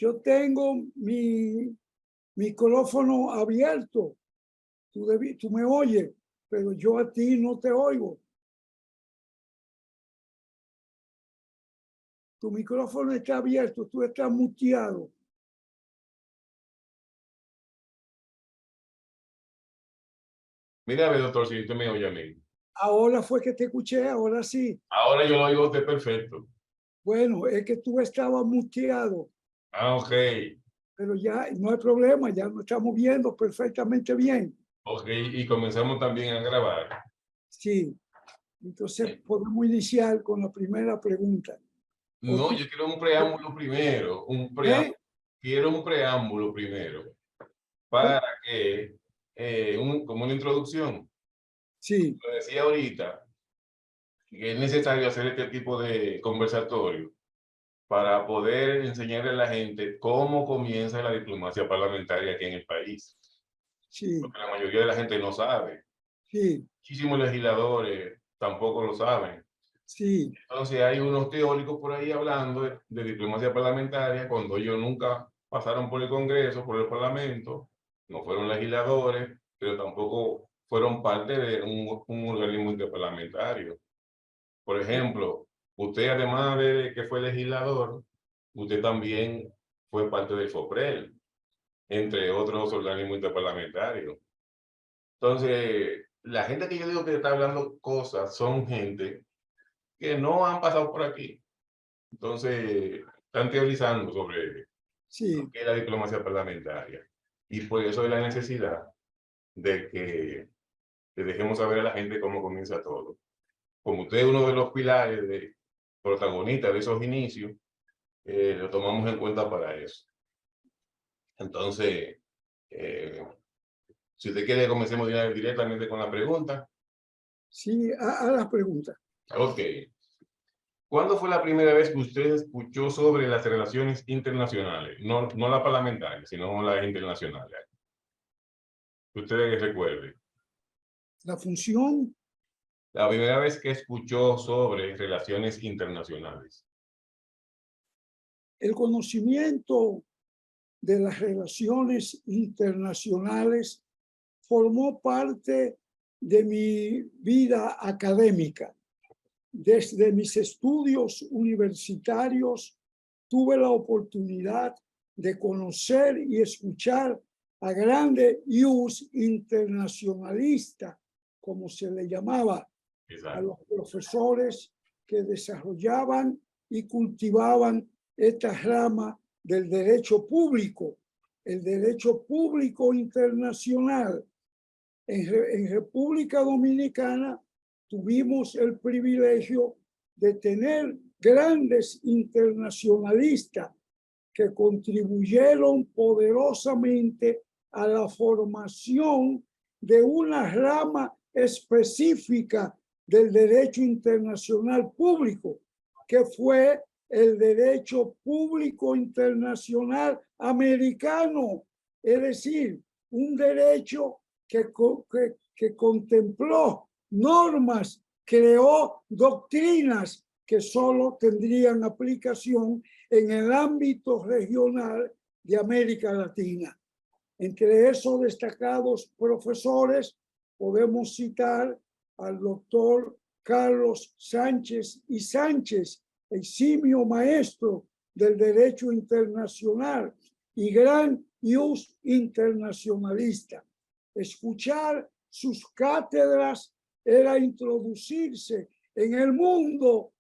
Yo tengo mi micrófono abierto. Tú me oyes, pero yo a ti no te oigo. Tu micrófono está abierto, tú estás muteado. Mira, doctor, si usted me oye a mí. Ahora fue que te escuché, ahora sí. Ahora yo lo oigo a usted perfecto. Bueno, es que tú estabas muteado, Ah, ok. pero ya no hay problema, ya nos estamos viendo perfectamente bien. Ok, y comenzamos también a grabar. Sí, entonces podemos iniciar con la primera pregunta. No, yo quiero un preámbulo primero. ¿Eh? Quiero un preámbulo primero para que, como una introducción. Sí, Lo decía ahorita, que es necesario hacer este tipo de conversatorio para poder enseñarle a la gente cómo comienza la diplomacia parlamentaria aquí en el país. sí, Porque la mayoría de la gente no sabe. sí, Muchísimos legisladores tampoco lo saben. sí, Entonces hay unos teóricos por ahí hablando de diplomacia parlamentaria cuando ellos nunca pasaron por el Congreso, por el Parlamento, no fueron legisladores, pero tampoco fueron parte de un organismo interparlamentario. Por ejemplo, usted además de que fue legislador, usted también fue parte del FOPREL, entre otros organismos interparlamentarios. Entonces, la gente que yo digo que está hablando cosas son gente que no han pasado por aquí. Entonces, están teorizando sobre lo sí. que es la diplomacia parlamentaria. Y por eso es la necesidad de que dejemos saber a la gente cómo comienza todo. Como usted es uno de los pilares de protagonistas de esos inicios, lo tomamos en cuenta para eso. Entonces, eh, si usted quiere, comencemos directamente con la pregunta. Sí, a la pregunta. Ok. ¿Cuándo fue la primera vez que usted escuchó sobre las relaciones internacionales? No la parlamentaria, sino las internacionales. Usted recuerde. La función, La primera vez que escuchó sobre relaciones internacionales. el conocimiento de las relaciones internacionales formó parte de mi vida académica. Desde mis estudios universitarios tuve la oportunidad de conocer y escuchar a grandes internacionalistas, como se le llamaba, a los Exacto. profesores que desarrollaban y cultivaban esta rama del derecho público, el derecho público internacional. En República Dominicana tuvimos el privilegio de tener grandes internacionalistas que contribuyeron poderosamente a la formación de una rama específica del derecho internacional público, que fue el derecho público internacional americano, es decir, un derecho que contempló normas, creó doctrinas que solo tendrían aplicación en el ámbito regional de América Latina. Entre esos destacados profesores podemos citar al doctor Carlos Sánchez y Sánchez, eximio maestro del derecho internacional y gran internacionalista. Escuchar sus cátedras era introducirse en el mundo,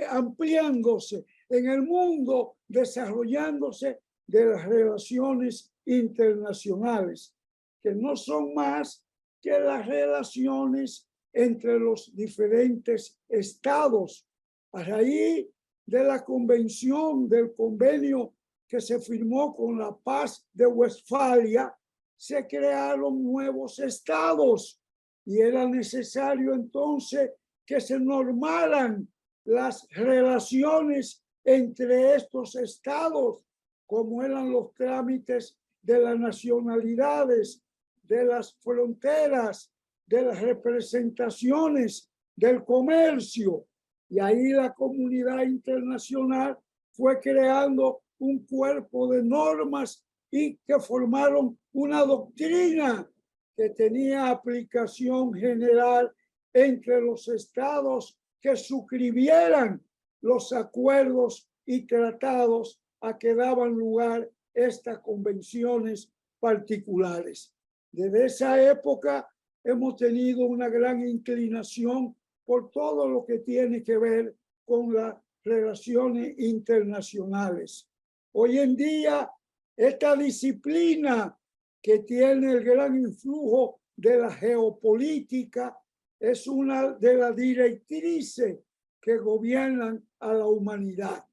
ampliándose, en el mundo desarrollándose de las relaciones internacionales, que no son más que las relaciones entre los diferentes estados. A raíz de la convención, del convenio que se firmó con la Paz de Westfalia, se crearon nuevos estados y era necesario entonces que se normaran las relaciones entre estos estados, como eran los trámites de las nacionalidades, de las fronteras, de las representaciones, del comercio. Y ahí la comunidad internacional fue creando un cuerpo de normas y que formaron una doctrina que tenía aplicación general entre los estados que suscribieran los acuerdos y tratados a que daban lugar estas convenciones particulares. Desde esa época hemos tenido una gran inclinación por todo lo que tiene que ver con las relaciones internacionales. Hoy en día, esta disciplina que tiene el gran influjo de la geopolítica es una de las directrices que gobiernan a la humanidad.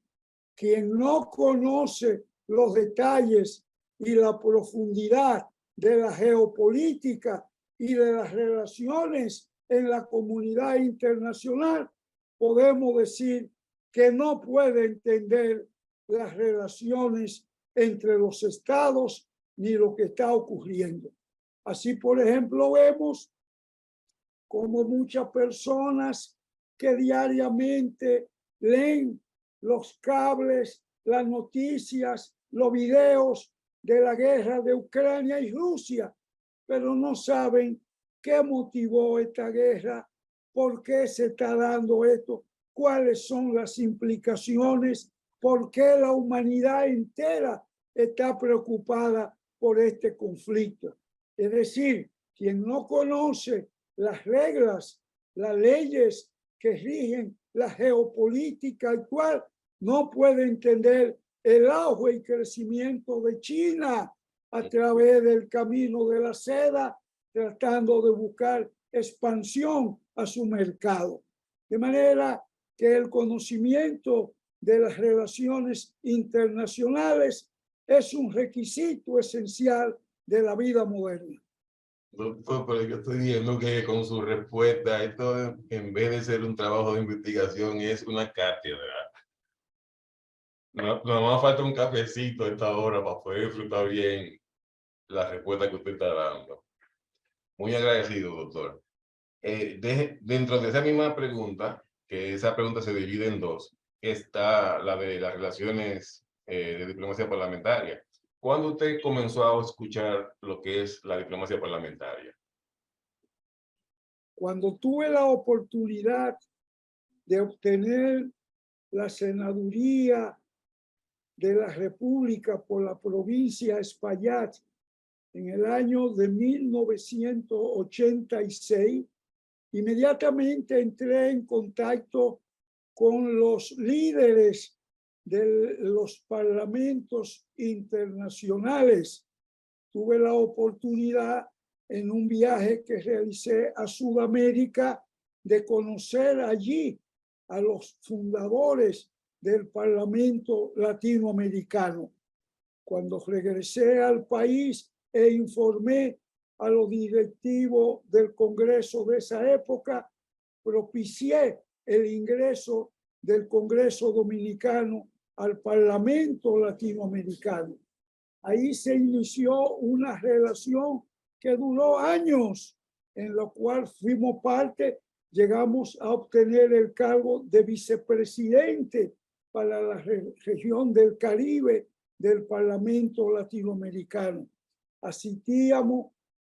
Quien no conoce los detalles y la profundidad de la geopolítica y de las relaciones en la comunidad internacional, podemos decir que no puede entender las relaciones entre los estados ni lo que está ocurriendo. Así, por ejemplo, vemos como muchas personas que diariamente leen los cables, las noticias, los videos de la guerra de Ucrania y Rusia, pero no saben qué motivó esta guerra, por qué se está dando esto, cuáles son las implicaciones, por qué la humanidad entera está preocupada por este conflicto. Es decir, quien no conoce las reglas, las leyes que rigen la geopolítica actual, no puede entender el auge y crecimiento de China a través del camino de la seda, tratando de buscar expansión a su mercado. De manera que el conocimiento de las relaciones internacionales es un requisito esencial de la vida moderna. Doctor, pero yo estoy viendo que con su respuesta, esto en vez de ser un trabajo de investigación, es una cátedra. No, más falta un cafecito a esta hora para poder disfrutar bien la respuesta que usted está dando. Muy agradecido, doctor. Dentro de esa misma pregunta, que esa pregunta se divide en dos, está la de las relaciones de diplomacia parlamentaria. ¿Cuándo usted comenzó a escuchar lo que es la diplomacia parlamentaria? Cuando tuve la oportunidad de obtener la senaduría de la República por la provincia de Espaillat en el año de 1986, inmediatamente entré en contacto con los líderes de los parlamentos internacionales. Tuve la oportunidad en un viaje que realicé a Sudamérica de conocer allí a los fundadores del Parlamento Latinoamericano. Cuando regresé al país e informé a los directivos del Congreso de esa época, propicié el ingreso del Congreso Dominicano al Parlamento Latinoamericano. Ahí se inició una relación que duró años, en la cual fuimos parte, llegamos a obtener el cargo de vicepresidente para la región del Caribe del Parlamento Latinoamericano. Asistíamos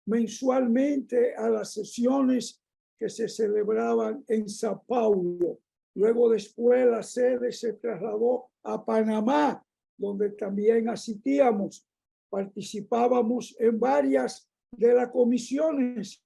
mensualmente a las sesiones que se celebraban en Sao Paulo. Luego después la sede se trasladó a Panamá, donde también asistíamos. Participábamos en varias de las comisiones,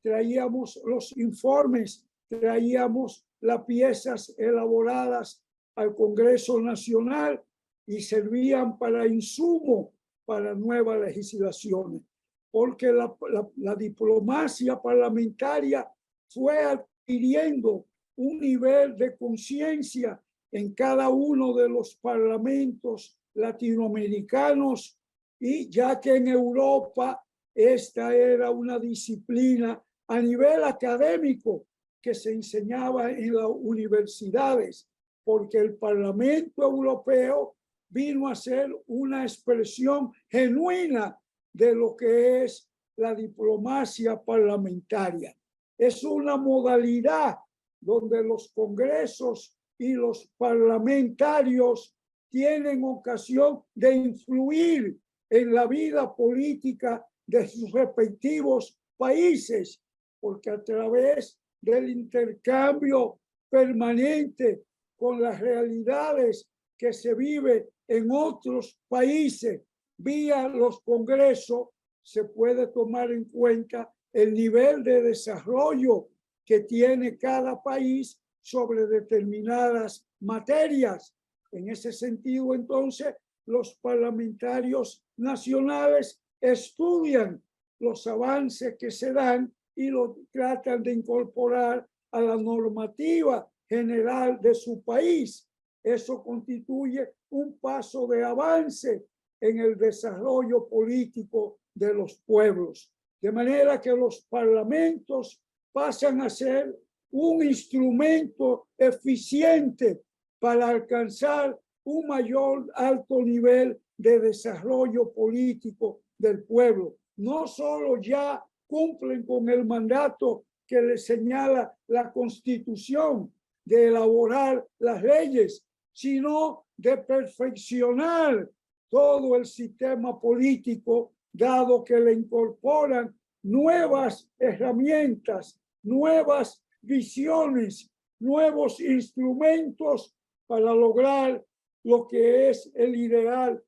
traíamos los informes, traíamos las piezas elaboradas al Congreso Nacional y servían para insumo para nuevas legislaciones, porque la diplomacia parlamentaria fue adquiriendo un nivel de conciencia en cada uno de los parlamentos latinoamericanos, y ya que en Europa esta era una disciplina a nivel académico que se enseñaba en las universidades, porque el Parlamento Europeo vino a ser una expresión genuina de lo que es la diplomacia parlamentaria. Es una modalidad donde los congresos y los parlamentarios tienen ocasión de influir en la vida política de sus respectivos países, porque a través del intercambio permanente con las realidades que se vive en otros países vía los congresos, se puede tomar en cuenta el nivel de desarrollo que tiene cada país sobre determinadas materias. En ese sentido, entonces, los parlamentarios nacionales estudian los avances que se dan y lo tratan de incorporar a la normativa general de su país. Eso constituye un paso de avance en el desarrollo político de los pueblos. De manera que los parlamentos pasan a ser un instrumento eficiente para alcanzar un mayor alto nivel de desarrollo político del pueblo. No solo ya cumplen con el mandato que les señala la Constitución de elaborar las leyes, sino de perfeccionar todo el sistema político, dado que le incorporan nuevas herramientas, nuevas visiones, nuevos instrumentos para lograr lo que es el ideal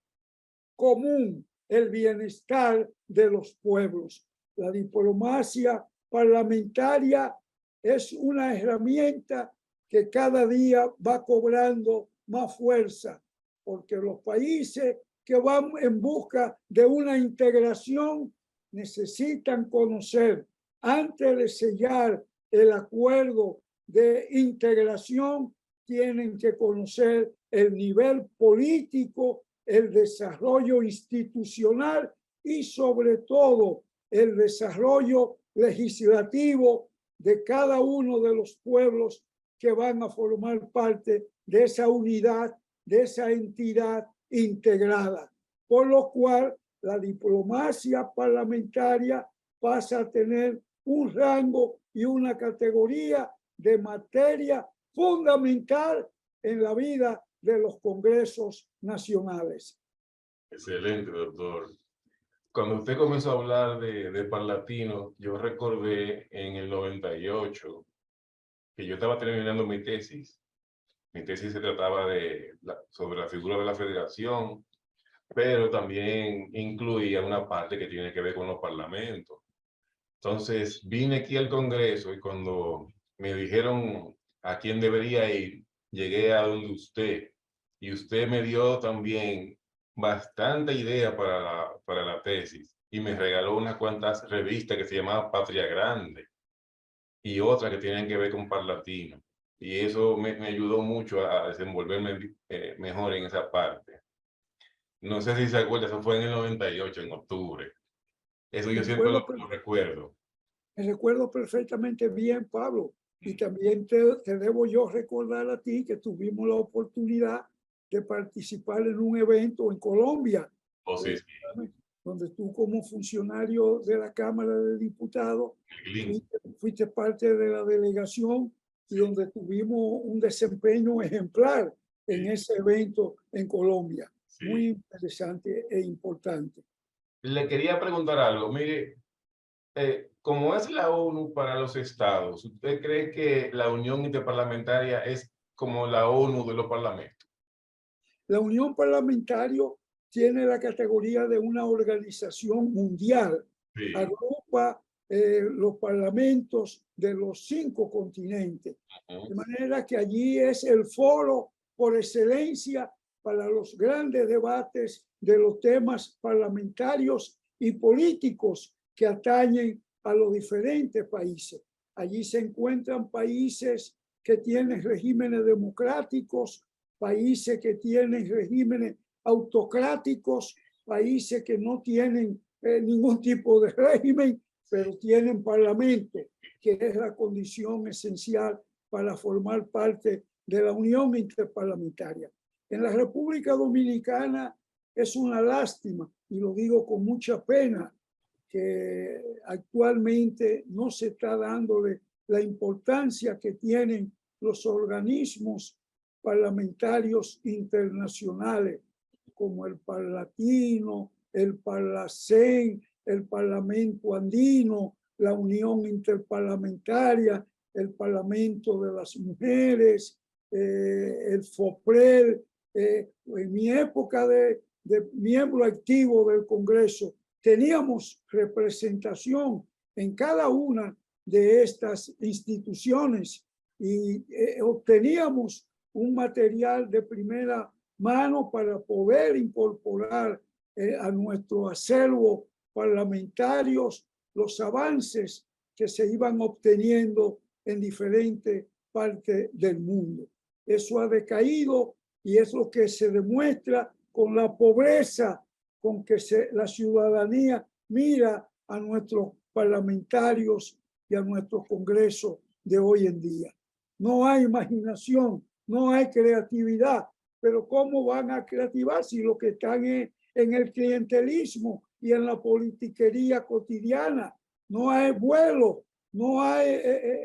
común, el bienestar de los pueblos. La diplomacia parlamentaria es una herramienta que cada día va cobrando más fuerza, porque los países que van en busca de una integración necesitan conocer, antes de sellar el acuerdo de integración, tienen que conocer el nivel político, el desarrollo institucional y sobre todo el desarrollo legislativo de cada uno de los pueblos que van a formar parte de esa unidad, de esa entidad integrada. Por lo cual, la diplomacia parlamentaria pasa a tener un rango y una categoría de materia fundamental en la vida de los congresos nacionales. Excelente, doctor. Cuando usted comenzó a hablar de Parlatino, yo recordé en el 98 que yo estaba terminando mi tesis. Mi tesis se trataba sobre la figura de la federación, pero también incluía una parte que tiene que ver con los parlamentos. Entonces vine aquí al Congreso y cuando me dijeron a quién debería ir, llegué a donde usted. Y usted me dio también bastante idea para la tesis y me regaló unas cuantas revistas que se llamaban Patria Grande y otras que tienen que ver con Parlatino. Y eso me ayudó mucho a desenvolverme mejor en esa parte. No sé si se acuerda, eso fue en el 98, en octubre. Eso yo siempre lo recuerdo. Me recuerdo perfectamente bien, Pablo. Y también te debo yo recordar a ti que tuvimos la oportunidad de participar en un evento en Colombia, Oh, sí, sí. donde tú como funcionario de la Cámara de Diputados fuiste parte de la delegación y donde tuvimos un desempeño ejemplar en ese evento en Colombia. Sí. Muy interesante e importante. Le quería preguntar algo. Mire, como es la ONU para los estados, ¿usted cree que la Unión Interparlamentaria es como la ONU de los parlamentos? La Unión Parlamentaria tiene la categoría de una organización mundial. Sí. Agrupa los parlamentos de los 5 continentes. De manera que allí es el foro por excelencia para los grandes debates de los temas parlamentarios y políticos que atañen a los diferentes países. Allí se encuentran países que tienen regímenes democráticos, países que tienen regímenes autocráticos, países que no tienen ningún tipo de régimen, pero tienen parlamento, que es la condición esencial para formar parte de la Unión Interparlamentaria. En la República Dominicana es una lástima, y lo digo con mucha pena, que actualmente no se está dándole la importancia que tienen los organismos parlamentarios internacionales como el Parlatino, el Parlacén, el Parlamento Andino, la Unión Interparlamentaria, el Parlamento de las Mujeres, el FOPREL. En mi época de miembro activo del Congreso, teníamos representación en cada una de estas instituciones y obteníamos un material de primera mano para poder incorporar a nuestro acervo parlamentarios los avances que se iban obteniendo en diferentes partes del mundo. Eso ha decaído y es lo que se demuestra con la pobreza con que la ciudadanía mira a nuestros parlamentarios y a nuestro Congreso de hoy en día. No hay imaginación, no hay creatividad, pero ¿cómo van a creativar si lo que están en el clientelismo y en la politiquería cotidiana? No hay vuelo, no hay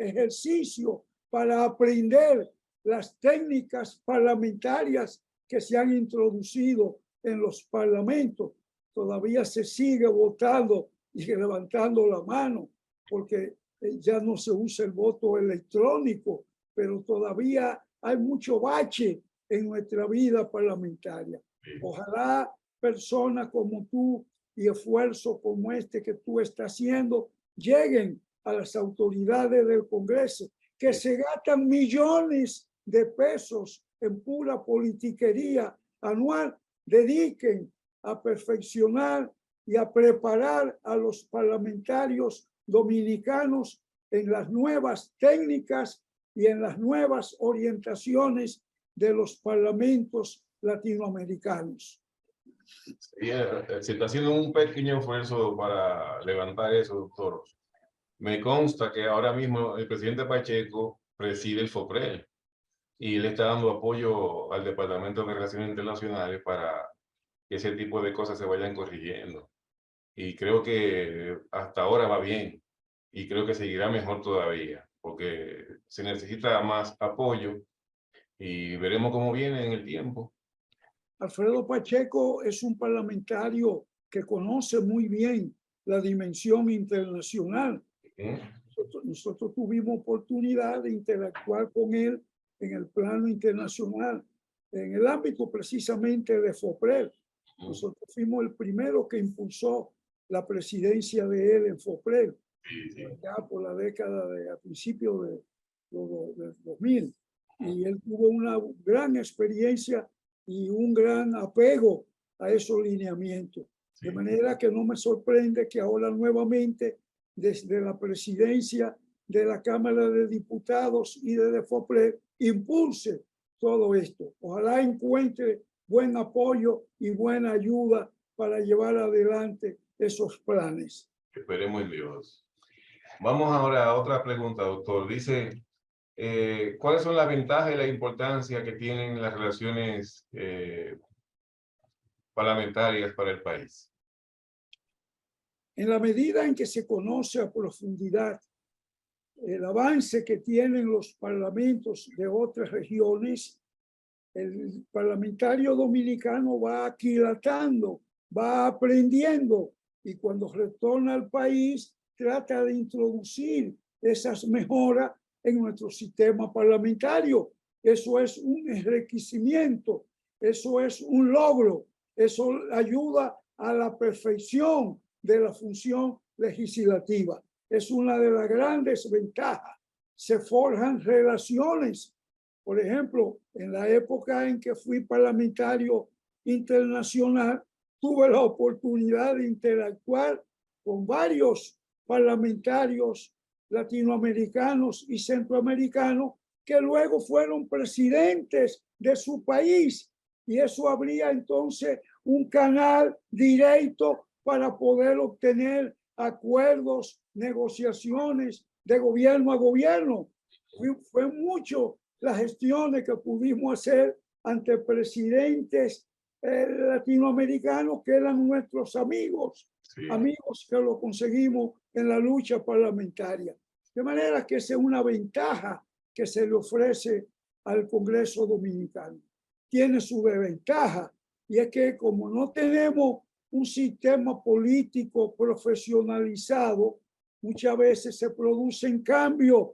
ejercicio para aprender las técnicas parlamentarias que se han introducido en los parlamentos. Todavía se sigue votando y levantando la mano porque ya no se usa el voto electrónico, pero todavía hay mucho bache en nuestra vida parlamentaria. Ojalá personas como tú y esfuerzos como este que tú estás haciendo lleguen a las autoridades del Congreso, que se gastan millones de pesos en pura politiquería anual, dediquen a perfeccionar y a preparar a los parlamentarios dominicanos en las nuevas técnicas y en las nuevas orientaciones de los parlamentos latinoamericanos. Se está haciendo un pequeño esfuerzo para levantar eso, doctor. Me consta que ahora mismo el presidente Pacheco preside el FOPREL y le está dando apoyo al Departamento de Relaciones Internacionales para que ese tipo de cosas se vayan corrigiendo. Y creo que hasta ahora va bien y creo que seguirá mejor todavía porque se necesita más apoyo y veremos cómo viene en el tiempo. Alfredo Pacheco es un parlamentario que conoce muy bien la dimensión internacional. Nosotros tuvimos oportunidad de interactuar con él en el plano internacional, en el ámbito precisamente de FOPREL. Nosotros fuimos el primero que impulsó la presidencia de él en FOPREL, ya por la década a principios de 2000. Y él tuvo una gran experiencia y un gran apego a esos lineamientos. De manera que no me sorprende que ahora nuevamente, desde la presidencia de la Cámara de Diputados y de FOPREL, impulse todo esto. Ojalá encuentre buen apoyo y buena ayuda para llevar adelante esos planes. Esperemos en Dios. Vamos ahora a otra pregunta, doctor. Dice, ¿cuáles son las ventajas y la importancia que tienen las relaciones parlamentarias para el país? En la medida en que se conoce a profundidad el avance que tienen los parlamentos de otras regiones, el parlamentario dominicano va aquilatando, va aprendiendo y cuando retorna al país trata de introducir esas mejoras en nuestro sistema parlamentario. Eso es un enriquecimiento, eso es un logro, eso ayuda a la perfección de la función legislativa. Es una de las grandes ventajas. Se forjan relaciones. Por ejemplo, en la época en que fui parlamentario internacional, tuve la oportunidad de interactuar con varios parlamentarios latinoamericanos y centroamericanos que luego fueron presidentes de su país. Y eso habría entonces un canal directo para poder obtener acuerdos, negociaciones de gobierno a gobierno. Fue mucho las gestiones que pudimos hacer ante presidentes latinoamericanos que eran nuestros amigos, amigos que lo conseguimos en la lucha parlamentaria. De manera que esa es una ventaja que se le ofrece al Congreso Dominicano. Tiene su desventaja, y es que como no tenemos un sistema político profesionalizado, muchas veces se producen cambios.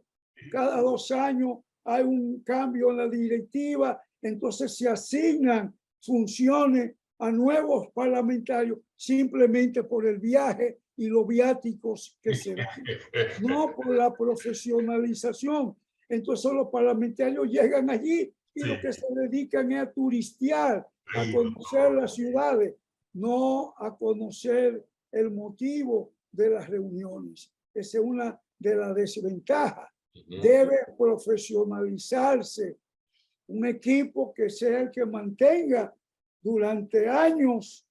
Cada 2 años hay un cambio en la directiva, entonces se asignan funciones a nuevos parlamentarios simplemente por el viaje y los viáticos que se dan, no por la profesionalización. Entonces los parlamentarios llegan allí y Sí. lo que se dedican es a turistear, a conocer las ciudades, no a conocer el motivo de las reuniones. Esa es una de las desventajas. Debe profesionalizarse un equipo que sea el que mantenga durante años,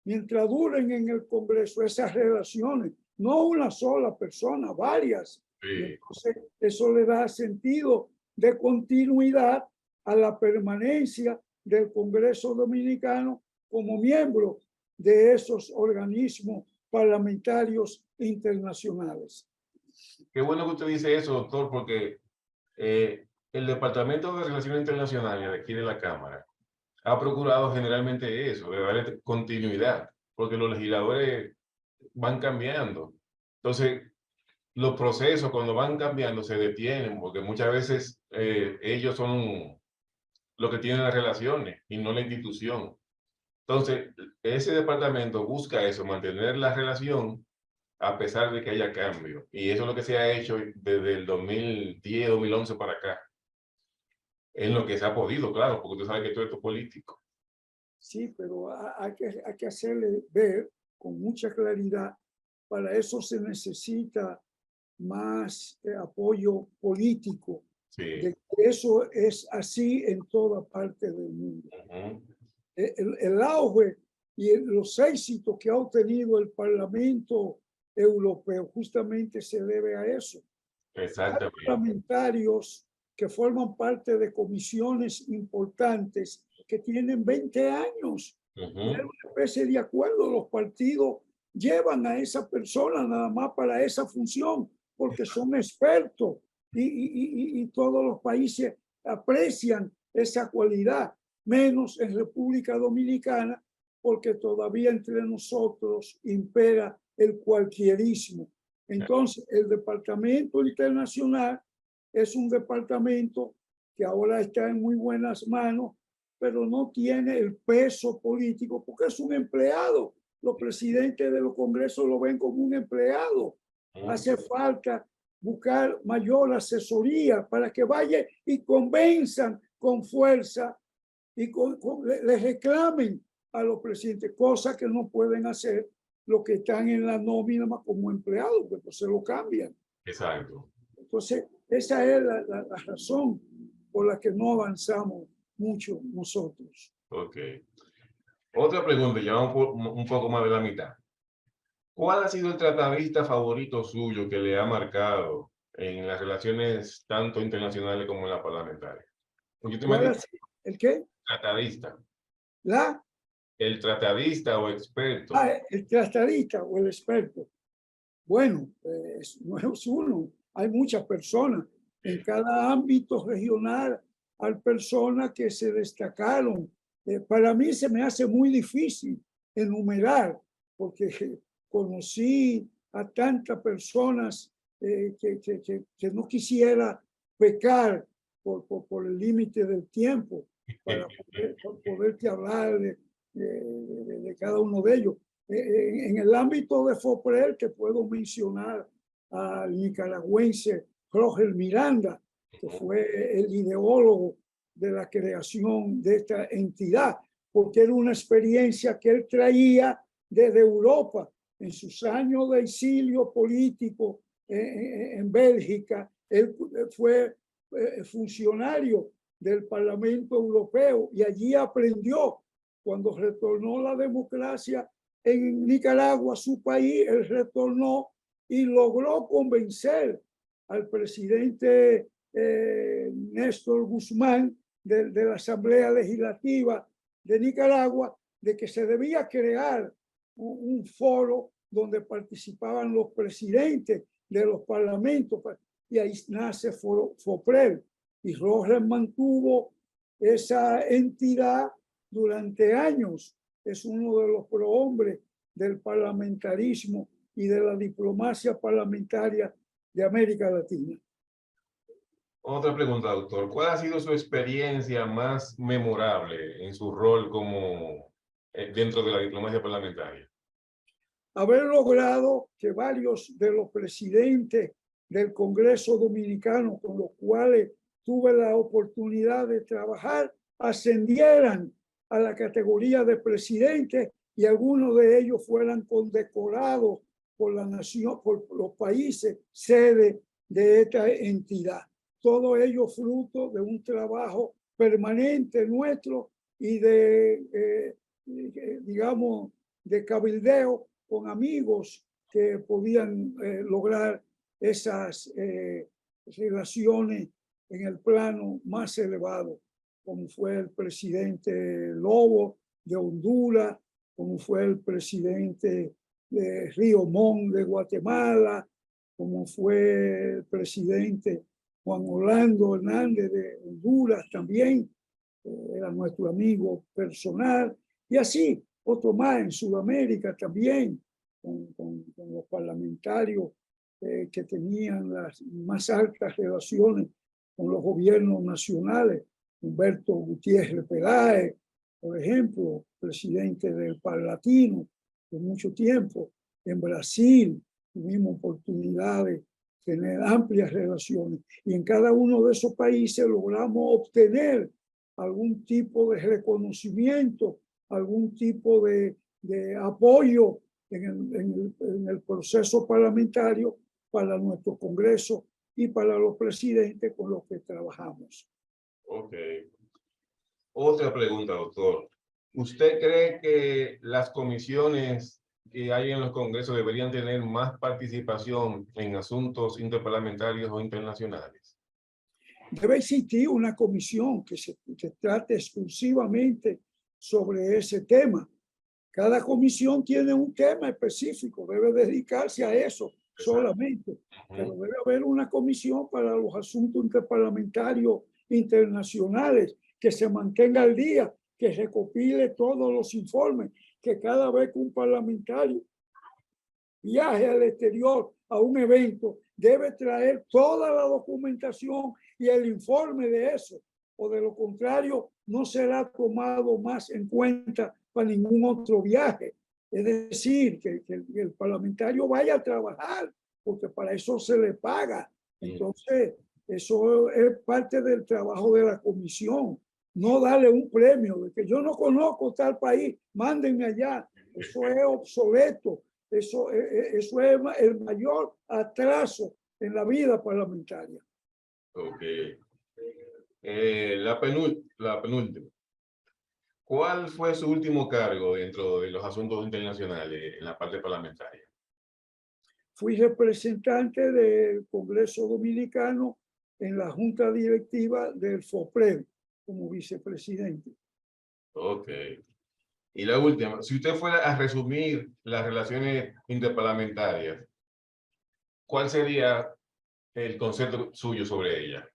mientras duren en el Congreso, esas relaciones. No una sola persona, varias. Y entonces, eso le da sentido de continuidad a la permanencia del Congreso Dominicano como miembro de esos organismos parlamentarios internacionales. Qué bueno que usted dice eso, doctor, porque el Departamento de Relaciones Internacionales de aquí de la Cámara ha procurado generalmente eso, de darle continuidad, porque los legisladores van cambiando. Entonces, los procesos cuando van cambiando se detienen, porque muchas veces ellos son los que tienen las relaciones y no la institución. Entonces, ese departamento busca eso, mantener la relación a pesar de que haya cambio. Y eso es lo que se ha hecho desde el 2010, 2011 para acá. En lo que se ha podido, claro, porque usted sabe que todo esto es político. Sí, pero hay que hacerle ver con mucha claridad. Para eso se necesita más apoyo político. Sí. De que eso es así en toda parte del mundo. El auge y los éxitos que ha obtenido el Parlamento Europeo justamente se debe a eso. Exactamente. Hay parlamentarios que forman parte de comisiones importantes que tienen 20 años. Y hay una especie de acuerdo, los partidos llevan a esa persona nada más para esa función, porque son expertos y todos los países aprecian esa cualidad, menos en República Dominicana, porque todavía entre nosotros impera el cualquierismo. Entonces, el Departamento Internacional es un departamento que ahora está en muy buenas manos, pero no tiene el peso político porque es un empleado. Los presidentes de los congresos lo ven como un empleado. Hace falta buscar mayor asesoría para que vaya y convenzan con fuerza y le reclamen a los presidentes, cosas que no pueden hacer los que están en la nómina como empleados, porque se lo cambian. Exacto. Entonces, esa es la razón por la que no avanzamos mucho nosotros. Ok. Otra pregunta, ya un poco más de la mitad. ¿Cuál ha sido el tratadista favorito suyo que le ha marcado en las relaciones tanto internacionales como en la parlamentaria? ¿El qué? Tratadista. La El tratadista o experto. el tratadista o el experto. Bueno, no es uno, hay muchas personas. En cada ámbito regional hay personas que se destacaron. Para mí se me hace muy difícil enumerar, porque conocí a tantas personas que no quisiera pecar por el límite del tiempo para poderte hablar de cada uno de ellos. En el ámbito de FOPREL, que puedo mencionar al nicaragüense Roger Miranda, que fue el ideólogo de la creación de esta entidad, porque era una experiencia que él traía desde Europa en sus años de exilio político en Bélgica. Él fue funcionario del Parlamento Europeo y allí aprendió. Cuando retornó la democracia en Nicaragua, su país, él retornó y logró convencer al presidente Néstor Guzmán de la Asamblea Legislativa de Nicaragua de que se debía crear un foro donde participaban los presidentes de los parlamentos, y ahí nace FOPREL. Y Rojas mantuvo esa entidad durante años. Es uno de los prohombres del parlamentarismo y de la diplomacia parlamentaria de América Latina. Otra pregunta, doctor. ¿Cuál ha sido su experiencia más memorable en su rol como dentro de la diplomacia parlamentaria? Haber logrado que varios de los presidentes del Congreso Dominicano con los cuales tuve la oportunidad de trabajar ascendieran a la categoría de presidente y algunos de ellos fueran condecorados por la nación, por los países sede de esta entidad. Todo ello fruto de un trabajo permanente nuestro y de, digamos, de cabildeo con amigos que podían lograr esas relaciones en el plano más elevado, como fue el presidente Lobo de Honduras, como fue el presidente de Río Montt de Guatemala, como fue el presidente Juan Orlando Hernández de Honduras también, era nuestro amigo personal, y así otro más en Sudamérica también, con los parlamentarios que tenían las más altas relaciones con los gobiernos nacionales. Humberto Gutiérrez Peláez, por ejemplo, presidente del Parlatino por mucho tiempo. En Brasil tuvimos oportunidades de tener amplias relaciones y en cada uno de esos países logramos obtener algún tipo de reconocimiento, algún tipo de apoyo en el proceso parlamentario para nuestro Congreso y para los presidentes con los que trabajamos. Ok. Otra pregunta, doctor. ¿Usted cree que las comisiones que hay en los congresos deberían tener más participación en asuntos interparlamentarios o internacionales? Debe existir una comisión que trate exclusivamente sobre ese tema. Cada comisión tiene un tema específico, debe dedicarse a eso solamente, pero debe haber una comisión para los asuntos interparlamentarios internacionales, que se mantenga al día, que recopile todos los informes, que cada vez que un parlamentario viaje al exterior a un evento, debe traer toda la documentación y el informe de eso, o de lo contrario no será tomado más en cuenta para ningún otro viaje. Es decir, que el parlamentario vaya a trabajar, porque para eso se le paga. Entonces, eso es parte del trabajo de la comisión. No darle un premio de que yo no conozco tal país, mándenme allá. Eso es obsoleto. Eso es el mayor atraso en la vida parlamentaria. Ok. La penúltima. ¿Cuál fue su último cargo dentro de los asuntos internacionales en la parte parlamentaria? Fui representante del Congreso Dominicano en la Junta Directiva del FOPRED como vicepresidente. Ok. Y la última, si usted fuera a resumir las relaciones interparlamentarias, ¿cuál sería el concepto suyo sobre ella?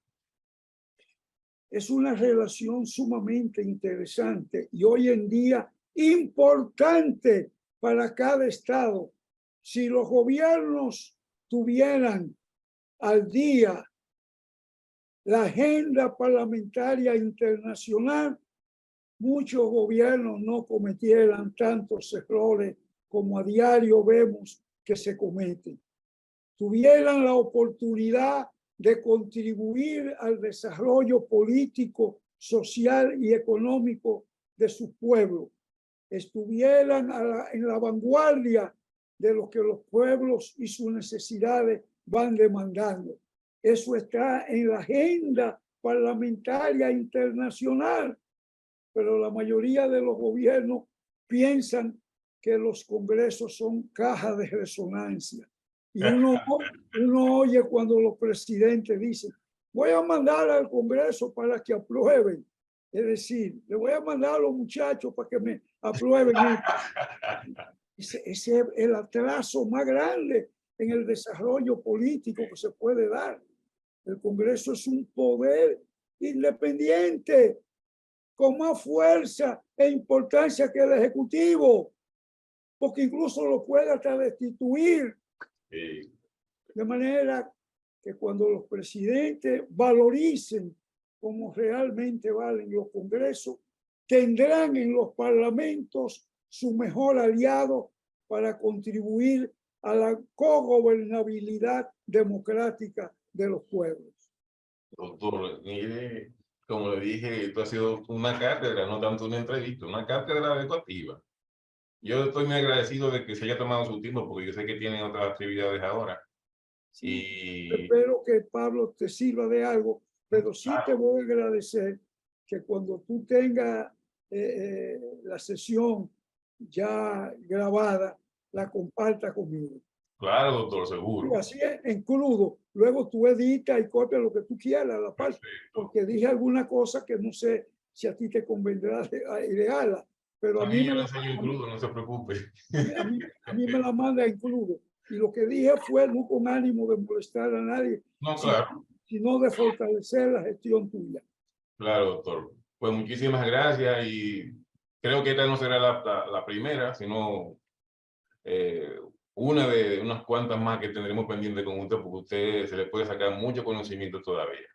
Es una relación sumamente interesante y hoy en día importante para cada estado. Si los gobiernos tuvieran al día la agenda parlamentaria internacional, muchos gobiernos no cometieran tantos errores como a diario vemos que se cometen. Tuvieran la oportunidad de contribuir al desarrollo político, social y económico de su pueblo. Estuvieran en la vanguardia de lo que los pueblos y sus necesidades van demandando. Eso está en la agenda parlamentaria internacional, pero la mayoría de los gobiernos piensan que los congresos son cajas de resonancia. Y uno oye cuando los presidentes dicen, voy a mandar al Congreso para que aprueben. Es decir, le voy a mandar a los muchachos para que me aprueben. Ese es el atraso más grande en el desarrollo político que se puede dar. El Congreso es un poder independiente, con más fuerza e importancia que el Ejecutivo, porque incluso lo puede hasta destituir. Sí. De manera que cuando los presidentes valoricen como realmente valen los congresos, tendrán en los parlamentos su mejor aliado para contribuir a la cogobernabilidad democrática de los pueblos. Doctor, mire, como le dije, esto ha sido una cátedra, no tanto una entrevista, una cátedra educativa. Yo estoy muy agradecido de que se haya tomado su tiempo, porque yo sé que tienen otras actividades ahora. Sí, Y espero que Pablo te sirva de algo, pero sí te claro, voy a agradecer que cuando tú tengas la sesión ya grabada, la compartas conmigo. claro, doctor, Y seguro. así en crudo. Luego tú editas y copias lo que tú quieras, la parte, Perfecto. porque dije alguna cosa que no sé si a ti te convendrá idearla, pero a Aquí mí yo me le la, enseño en crudo, no se preocupe. a mí me la manda en crudo. Y lo que dije fue no con ánimo de molestar a nadie, No, sino, claro, sino de fortalecer la gestión tuya. claro, doctor. Pues muchísimas gracias y creo que esta no será la primera, sino una de unas cuantas más que tendremos pendiente con usted, porque usted se le puede sacar mucho conocimiento todavía.